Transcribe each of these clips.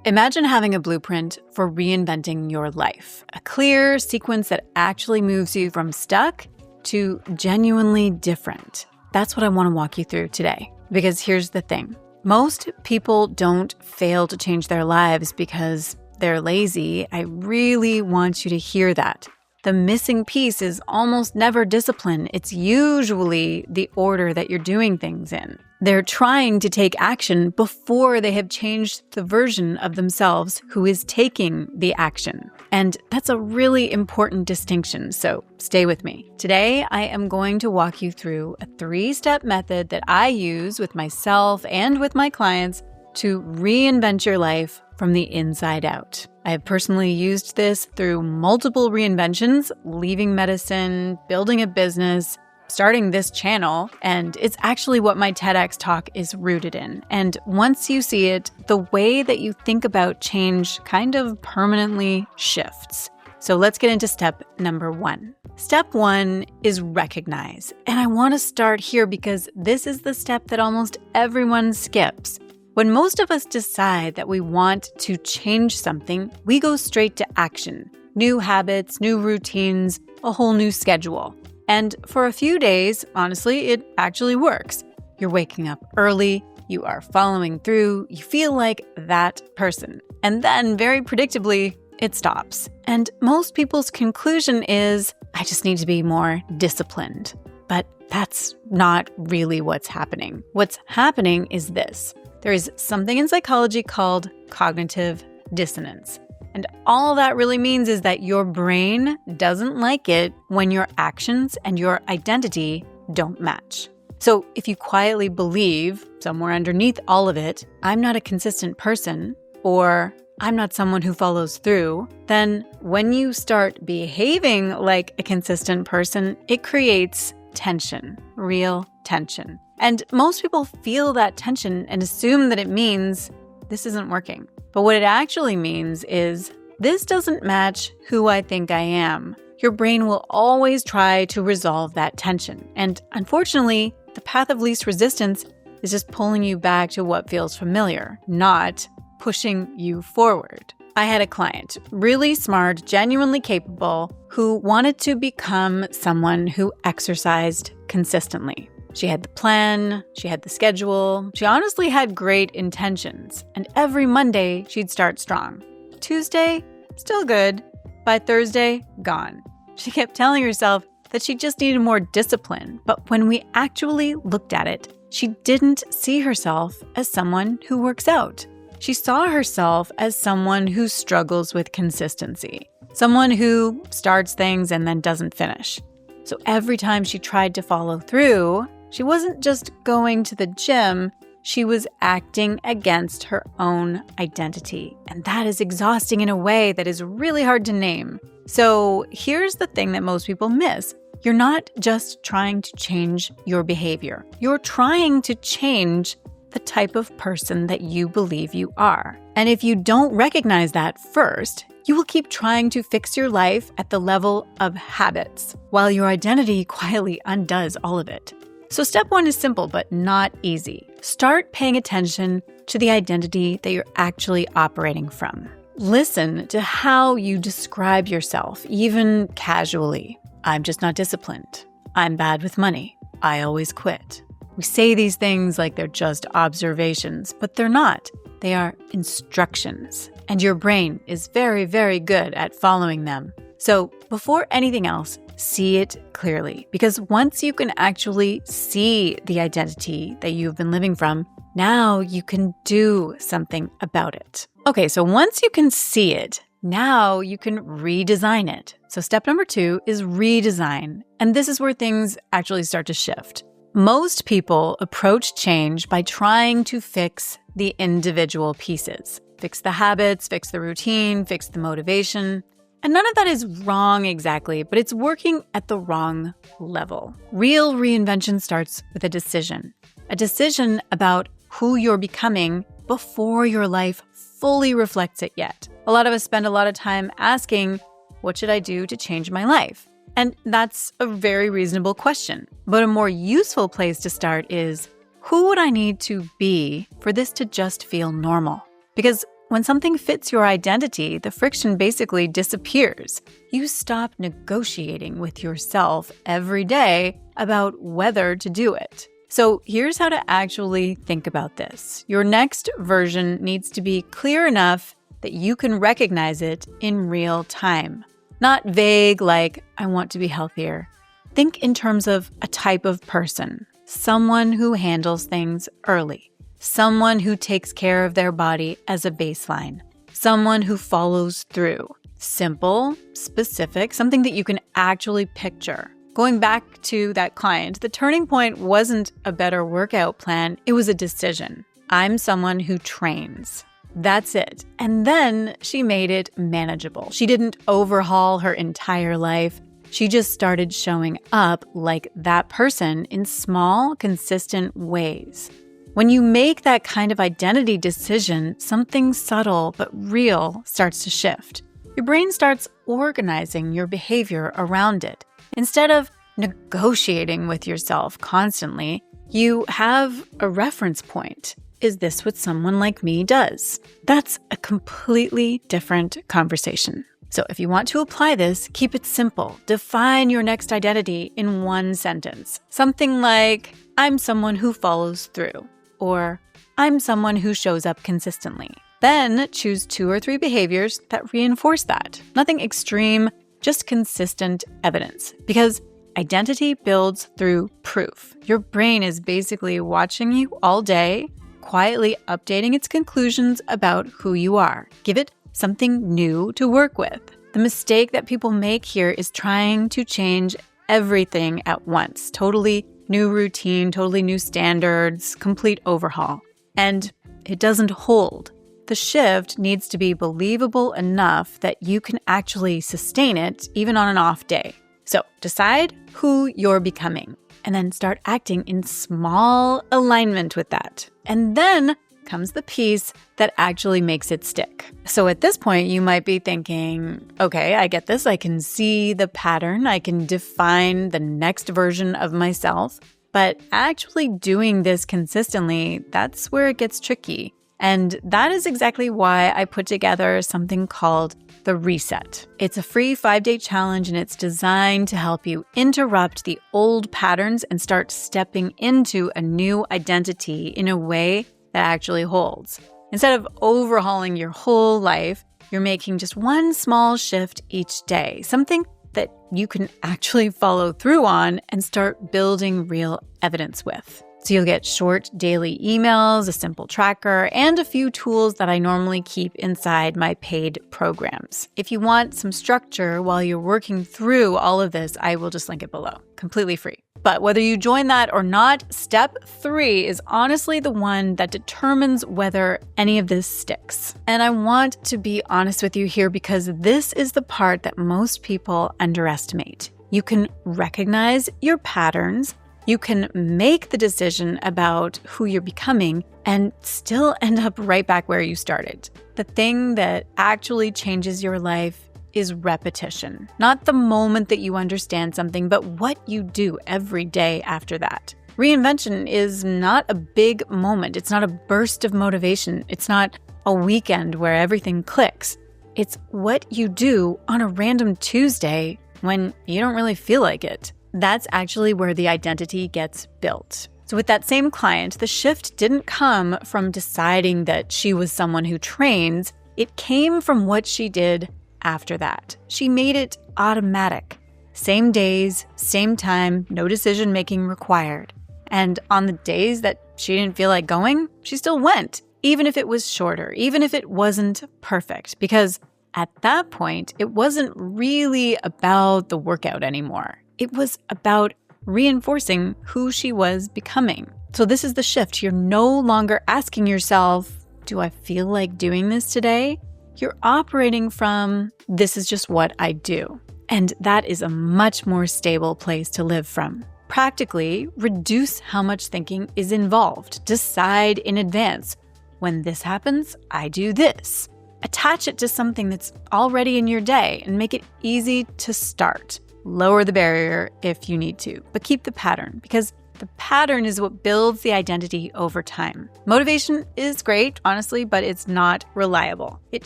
Imagine having a blueprint for reinventing your life, a clear sequence that actually moves you from stuck to genuinely different. That's what I want to walk you through today. Because here's the thing. Most people don't fail to change their lives because they're lazy. I really want you to hear that. The missing piece is almost never discipline. It's usually the order that you're doing things in. They're trying to take action before they have changed the version of themselves who is taking the action. And that's a really important distinction, so stay with me. Today, I am going to walk you through a 3-step method that I use with myself and with my clients to reinvent your life from the inside out. I have personally used this through multiple reinventions, leaving medicine, building a business, starting this channel, and it's actually what my TEDx talk is rooted in. And once you see it, the way that you think about change kind of permanently shifts. So let's get into step number 1. Step 1 is recognize. And I want to start here because this is the step that almost everyone skips. When most of us decide that we want to change something, we go straight to action. New habits, new routines, a whole new schedule. And for a few days, honestly, it actually works. You're waking up early, you are following through, you feel like that person. And then, very predictably, it stops. And most people's conclusion is, I just need to be more disciplined. But that's not really what's happening. What's happening is this. There is something in psychology called cognitive dissonance. And all that really means is that your brain doesn't like it when your actions and your identity don't match. So if you quietly believe, somewhere underneath all of it, I'm not a consistent person, or I'm not someone who follows through, then when you start behaving like a consistent person, it creates tension, real tension. And most people feel that tension and assume that it means this isn't working. But what it actually means is this doesn't match who I think I am. Your brain will always try to resolve that tension. And unfortunately, the path of least resistance is just pulling you back to what feels familiar, not pushing you forward. I had a client, really smart, genuinely capable, who wanted to become someone who exercised consistently. She had the plan, she had the schedule, she honestly had great intentions, and every Monday she'd start strong. Tuesday, still good. By Thursday, gone. She kept telling herself that she just needed more discipline, but when we actually looked at it, she didn't see herself as someone who works out. She saw herself as someone who struggles with consistency, someone who starts things and then doesn't finish. So every time she tried to follow through, she wasn't just going to the gym, she was acting against her own identity. And that is exhausting in a way that is really hard to name. So here's the thing that most people miss. You're not just trying to change your behavior. You're trying to change the type of person that you believe you are. And if you don't recognize that first, you will keep trying to fix your life at the level of habits, while your identity quietly undoes all of it. So step 1 is simple, but not easy. Start paying attention to the identity that you're actually operating from. Listen to how you describe yourself, even casually. I'm just not disciplined. I'm bad with money. I always quit. We say these things like they're just observations, but they're not. They are instructions, and your brain is very, very good at following them. So before anything else, see it clearly, because once you can actually see the identity that you've been living from, now you can do something about it. Okay, so once you can see it, now you can redesign it. So step number 2 is redesign, and this is where things actually start to shift. Most people approach change by trying to fix the individual pieces. Fix the habits, fix the routine, fix the motivation. And none of that is wrong exactly, but it's working at the wrong level. Real reinvention starts with a decision about who you're becoming before your life fully reflects it yet. A lot of us spend a lot of time asking, what should I do to change my life? And that's a very reasonable question. But a more useful place to start is, who would I need to be for this to just feel normal? Because when something fits your identity, the friction basically disappears. You stop negotiating with yourself every day about whether to do it. So here's how to actually think about this. Your next version needs to be clear enough that you can recognize it in real time. Not vague like, I want to be healthier. Think in terms of a type of person, someone who handles things early, someone who takes care of their body as a baseline, someone who follows through. Simple, specific, something that you can actually picture. Going back to that client, the turning point wasn't a better workout plan, it was a decision. I'm someone who trains. That's it. And then she made it manageable. She didn't overhaul her entire life. She just started showing up like that person in small, consistent ways. When you make that kind of identity decision, something subtle but real starts to shift. Your brain starts organizing your behavior around it. Instead of negotiating with yourself constantly, you have a reference point. Is this what someone like me does? That's a completely different conversation. So if you want to apply this, keep it simple. Define your next identity in one sentence. Something like, I'm someone who follows through, or I'm someone who shows up consistently. Then choose 2 or 3 behaviors that reinforce that. Nothing extreme, just consistent evidence. Because identity builds through proof. Your brain is basically watching you all day, quietly updating its conclusions about who you are. Give it something new to work with. The mistake that people make here is trying to change everything at once. Totally new routine, totally new standards, complete overhaul. And it doesn't hold. The shift needs to be believable enough that you can actually sustain it even on an off day. So decide who you're becoming and then start acting in small alignment with that. And then comes the piece that actually makes it stick. So at this point, you might be thinking, okay, I get this. I can see the pattern. I can define the next version of myself. But actually doing this consistently, that's where it gets tricky. And that is exactly why I put together something called the Reset. It's a free 5-day challenge, and it's designed to help you interrupt the old patterns and start stepping into a new identity in a way that actually holds. Instead of overhauling your whole life, you're making just one small shift each day, something that you can actually follow through on and start building real evidence with. So you'll get short daily emails, a simple tracker, and a few tools that I normally keep inside my paid programs. If you want some structure while you're working through all of this, I will just link it below, completely free. But whether you join that or not, step 3 is honestly the one that determines whether any of this sticks. And I want to be honest with you here because this is the part that most people underestimate. You can recognize your patterns, you can make the decision about who you're becoming and still end up right back where you started. The thing that actually changes your life is repetition. Not the moment that you understand something, but what you do every day after that. Reinvention is not a big moment. It's not a burst of motivation. It's not a weekend where everything clicks. It's what you do on a random Tuesday when you don't really feel like it. That's actually where the identity gets built. So with that same client, the shift didn't come from deciding that she was someone who trains. It came from what she did after that. She made it automatic. Same days, same time, no decision-making required. And on the days that she didn't feel like going, she still went, even if it was shorter, even if it wasn't perfect, because at that point, it wasn't really about the workout anymore. It was about reinforcing who she was becoming. So this is the shift. You're no longer asking yourself, do I feel like doing this today? You're operating from, this is just what I do. And that is a much more stable place to live from. Practically, reduce how much thinking is involved. Decide in advance. When this happens, I do this. Attach it to something that's already in your day and make it easy to start. Lower the barrier if you need to, but keep the pattern because The pattern is what builds the identity over time. Motivation is great, honestly, but it's not reliable. It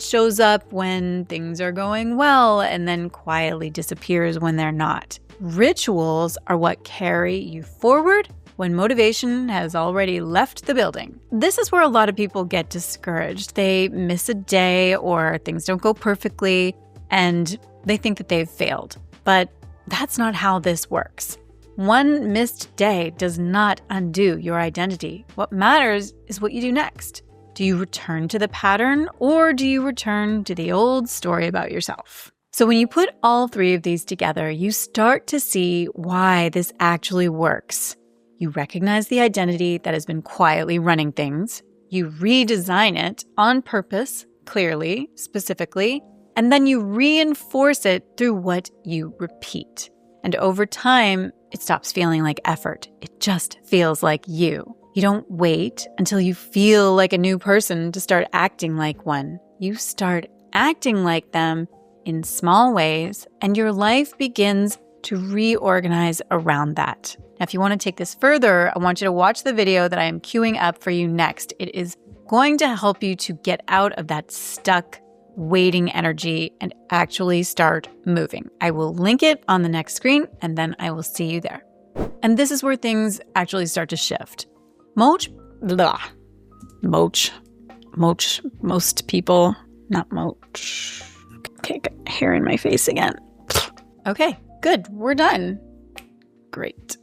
shows up when things are going well and then quietly disappears when they're not. Rituals are what carry you forward when motivation has already left the building. This is where a lot of people get discouraged. They miss a day or things don't go perfectly and they think that they've failed. But that's not how this works. One missed day does not undo your identity. What matters is what you do next. Do you return to the pattern or do you return to the old story about yourself? So when you put all three of these together, you start to see why this actually works. You recognize the identity that has been quietly running things. You redesign it on purpose, clearly, specifically, and then you reinforce it through what you repeat. And over time, it stops feeling like effort. It just feels like you. You don't wait until you feel like a new person to start acting like one. You start acting like them in small ways, and your life begins to reorganize around that. Now, if you want to take this further, I want you to watch the video that I am queuing up for you next. It is going to help you to get out of that stuck waiting energy and actually start moving. I will link it on the next screen, and then I will see you there. And this is where things actually start to shift. Most people, not moach. Okay, got hair in my face again. Okay, good. We're done. Great.